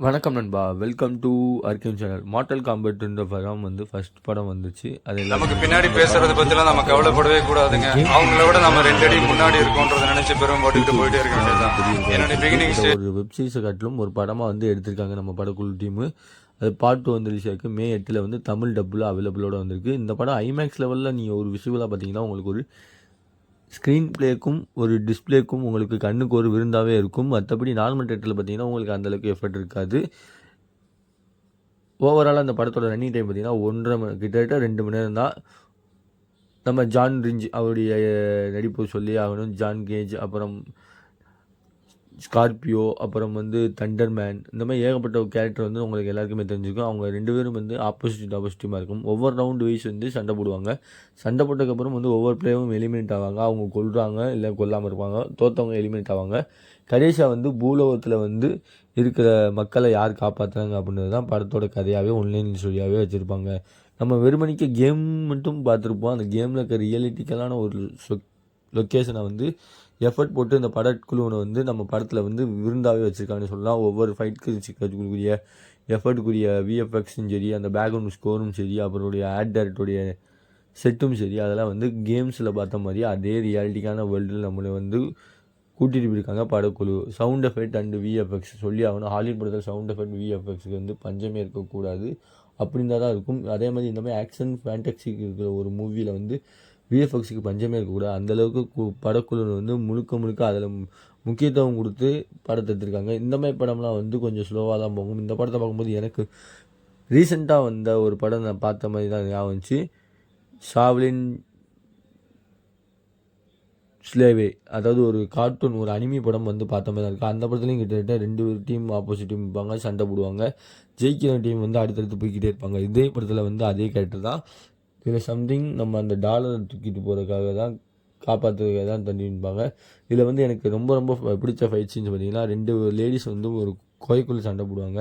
வணக்கம் நண்பா, welcome to அர்க்கியம் channel. Mortal காம்பேட்ன்ற படம் வந்து ஃபர்ஸ்ட் படம் வந்துச்சு. அது நமக்கு பின்னாடி பேசுறத பத்திலாம் நம்ம கவலைப்படவே கூடாதுங்க. அவங்கள விட நம்ம 2 அடி முன்னாடி இருக்கோன்றத நினைச்சு பெரும் போட்டுக்கிட்டு போயிட்டே இருக்க வேண்டியதுதான். என்னோட பிகினிங் ஒரு வெப் சீரிஸை காட்டிலும் ஒரு படமாக வந்து எடுத்திருக்காங்க நம்ம படக்குழு டீமு. அது பார்ட் 2 வந்து ரிலீஸ் ஆயிருக்கு. மே 8 வந்து தமிழ் டப்பில் அவைலபிளோட வந்திருக்கு. இந்த படம் ஐமேக்ஸ் லெவலில் நீங்கள் ஒரு விஷுவலாக பார்த்தீங்கன்னா உங்களுக்கு ஒரு ஸ்க்ரீன் பிளேக்கும் ஒரு டிஸ்பிளேக்கும் உங்களுக்கு கண்ணுக்கு ஒரு விருந்தாகவே இருக்கும். மற்றபடி நார்மல் தேட்டரில் பார்த்தீங்கன்னா உங்களுக்கு அந்தளவுக்கு எஃபர்ட் இருக்காது. ஓவராலாக அந்த படத்தோட ரன்னிங் டைம் பார்த்தீங்கன்னா 1.5 கிட்டத்தட்ட 2 மணி நேரம் தான். நம்ம ஜான் ரிஞ்ச் அவருடைய நடிப்பு சொல்லி ஆகணும். ஜான் கேஜ், அப்புறம் ஸ்கார்பியோ, அப்புறம் வந்து தண்டர்மேன், இந்த மாதிரி ஏகப்பட்ட ஒரு கேரக்டர் வந்து உங்களுக்கு எல்லாருக்குமே தெரிஞ்சிருக்கும். அவங்க 2 பேரும் வந்து ஆப்போசிட்டாக இருக்கும். ஒவ்வொரு ரவுண்டு வைஸ் வந்து சண்டை போடுவாங்க. சண்டை போட்டதுக்கப்புறம் வந்து ஒவ்வொரு பிளேயரும் எலிமினேட் ஆவாங்க. அவங்க கொல்றாங்க, இல்லை கொல்லாமல் இருப்பாங்க. தோற்றவங்க எலிமினேட் ஆவாங்க. கடைசியாக வந்து பூலோகத்தில் வந்து இருக்கிற மக்களை யார் காப்பாற்றுறாங்க அப்படின்றது தான் படத்தோட கதையாகவே ஒன்லைன் ஸ்டோரியாகவே வச்சுருப்பாங்க. நம்ம வெறுமணிக்கு கேம் மட்டும் பார்த்துருப்போம். அந்த கேமில் இருக்க ரியலிட்டிக்கலான ஒரு லொக்கேஷனை வந்து எஃபர்ட் போட்டு இந்த படக்குழுவை வந்து நம்ம படத்தில் வந்து விருந்தாகவே வச்சுருக்காங்கன்னு சொல்லலாம். ஒவ்வொரு ஃபைட்டுக்கு வச்சுக்கக்கூடிய எஃபர்ட்டுக்குரிய விஎஃப்எக்ஸும் சரி, அந்த பேக்ரவுண்ட் ஸ்கோரும் சரி, அப்புறோடைய ஆட் டேரக்டருடைய செட்டும் சரி, அதெல்லாம் வந்து கேம்ஸில் பார்த்த மாதிரி அதே ரியாலிட்டிக்கான வேர்ல்டில் நம்மளை வந்து கூட்டிகிட்டு போயிருக்காங்க படக்குழு. சவுண்ட் எஃபெக்ட் அண்டு விஎஃப்எக்ஸ் சொல்லி ஆகணும். ஹாலிவுட் படத்தில் சவுண்ட் எஃபெக்ட் விஎஃப்எக்ஸுக்கு வந்து பஞ்சமே இருக்கக்கூடாது, அப்படின்னா தான் இருக்கும். அதே மாதிரி இந்த மாதிரி ஆக்ஷன் ஃபேண்டசிக்கு இருக்கிற ஒரு மூவியில் வந்து விஎஃப்எக்ஸுக்கு பஞ்சமே இருக்கக்கூடாது. அந்தளவுக்கு படக்குழு வந்து முழுக்க அதில் முக்கியத்துவம் கொடுத்து படத்தை எடுத்திருக்காங்க. இந்த மாதிரி படம்லாம் வந்து கொஞ்சம் ஸ்லோவாக தான் போகும். இந்த படத்தை பார்க்கும்போது எனக்கு ரீசெண்டாக வந்த ஒரு படம் நான் பார்த்த மாதிரி தான் ஞாபகம் வந்துச்சு. ஷாவ்லின் ஸ்லேவே, அதாவது ஒரு கார்ட்டூன், ஒரு அனிமி படம் வந்து பார்த்த மாதிரி தான் இருக்குது. அந்த படத்துலையும் கிட்டத்தட்ட 2 டீம் ஆப்போசிட் டீம் இருப்பாங்க, சண்டை போடுவாங்க. ஜெயிக்கிற டீம் வந்து அடுத்தடுத்து போய்கிட்டே இருப்பாங்க. இதே படத்தில் வந்து அதே கேரக்டர் தான். இதில் சம்திங் நம்ம அந்த டாலரை தூக்கிட்டு போகிறதுக்காக தான், காப்பாற்றுறதுக்காக தான் தண்டிப்பாங்க. இதில் வந்து எனக்கு ரொம்ப பிடிச்ச ஃபைட் சீன்ஸ் பார்த்தீங்கன்னா, 2 லேடிஸ் வந்து ஒரு கோயக்குள்ளே சண்டை போடுவாங்க.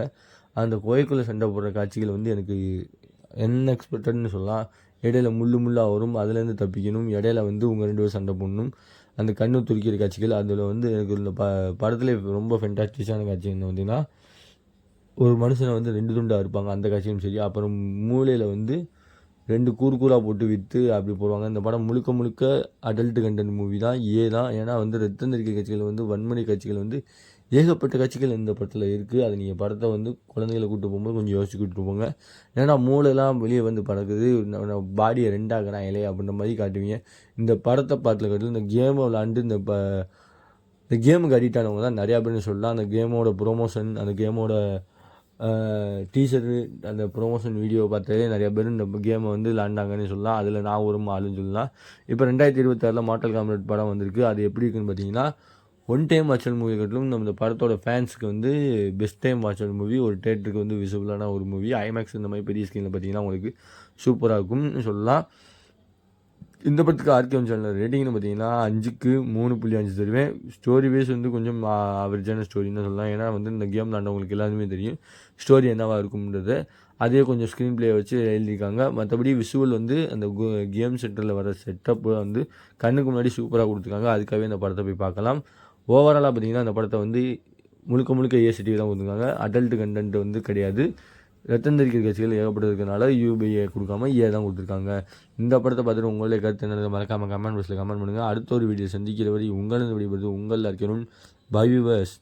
அந்த கோயக்குள்ளே சண்டை போடுற காட்சிகள் வந்து எனக்கு அன்எக்ஸ்பெக்டட்னு சொல்லலாம். இடையில முள்ளாக வரும், அதுலேருந்து தப்பிக்கணும். இடையில வந்து உங்கள் 2 பேரும் சண்டை போடணும். அந்த கண்ணு துருக்கிற காட்சிகள், அதில் வந்து எனக்கு இந்த படத்தில் ரொம்ப ஃபென்டாஸ்டிக்கான காட்சி என்ன பார்த்தீங்கன்னா, ஒரு மனுஷனை வந்து 2 துண்டாக இருப்பாங்க, அந்த காட்சியும் சரி. அப்புறம் மூளையில் வந்து 2 கூறாக போட்டு விற்று அப்படி போடுவாங்க. இந்த படம் முழுக்க அடல்ட் கண்டென்ட் மூவி தான். தான். ஏன்னா வந்து ரத்தம் தெரிக்கிற காட்சிகள் வந்து, வன்மனை காட்சிகள் வந்து ஏகப்பட்ட காட்சிகள் இந்த படத்தில் இருக்குது. அது நீங்கள் படத்தை வந்து குழந்தைகளை கூப்பிட்டு போகும்போது கொஞ்சம் யோசிச்சு கூப்பிட்டு போங்க. ஏன்னா மூளைலாம் வெளியே வந்து பறக்குது, பாடியை 2ஆக்குறான் இலையை அப்படின்ற மாதிரி காட்டுவீங்க. இந்த படத்தை பார்த்துல காட்டிலும் இந்த கேமை விளாண்டு இந்த கேமுக்கு அடிக்ட் ஆனவங்க தான் நிறையா பேர்னு சொல்லலாம். அந்த கேமோட ப்ரொமோஷன், அந்த கேமோட டீசரு, அந்த ப்ரொமோஷன் வீடியோ பார்த்தாலே நிறைய பேர் இந்த கேமை வந்து விளாண்டாங்கன்னு சொல்லலாம். அதில் நான் ஒரு ஆளுன்னு சொல்லலாம். இப்போ 2026 மார்டல் காம்பேட் படம் வந்திருக்கு. அது எப்படி இருக்குன்னு பார்த்தீங்கன்னா, ஒன் டைம் வாட்சல் மூவி கட்டிலும் நம்ம இந்த படத்தோட ஃபேன்ஸுக்கு வந்து பெஸ்ட் டைம் வாட்சல் மூவி, ஒரு தேட்டருக்கு வந்து விசிபிளான ஒரு மூவி. ஐமேக்ஸ் இந்த மாதிரி பெரிய ஸ்க்ரீனில் பார்த்தீங்கன்னா உங்களுக்கு சூப்பராக இருக்கும்னு சொல்லலாம். இந்த படத்துக்கு ஆர்கியம் சேனல் ரேட்டிங்னு பார்த்தீங்கன்னா 5க்கு 3.5 தருவேன். ஸ்டோரி வைஸ் வந்து கொஞ்சம் ஆவரேஜான ஸ்டோரின்னு சொல்லலாம். ஏன்னா வந்து இந்த கேம் விளாண்டவங்களுக்கு எல்லாருமே தெரியும் ஸ்டோரி என்னவாக இருக்கும்ன்றது. அதே கொஞ்சம் ஸ்க்ரீன் பிளே வச்சு எழுதியிருக்காங்க. மற்றபடி விஷுவல் வந்து அந்த கேம் சென்டரில் வர செட்டப் வந்து கண்ணுக்கு முன்னாடி சூப்பராக கொடுத்துருக்காங்க. அதுக்காகவே இந்த படத்தை போய் பார்க்கலாம். ஓவராலாக பார்த்தீங்கன்னா அந்த படத்தை வந்து முழுக்க ஏசிடிவி தான் கொடுத்துருக்காங்க. அடல்ட் கண்டென்ட் வந்து கிடையாது. ரத்தம் தெரிக்கிற கட்சிகள் ஏகப்பட்டதுனால யூபிஐ கொடுக்காம தான் கொடுத்துருக்காங்க. இந்த படத்தை பார்த்துட்டு உங்களுடைய கருத்து என்ன மறக்காமல் கமெண்ட் பாக்ஸில் கமெண்ட் பண்ணுங்கள். அடுத்த ஒரு வீடியோ சந்திக்கிற வரை உங்களிருந்து விடைபெறுவது உங்கள் இருக்கணும். Bye viewers.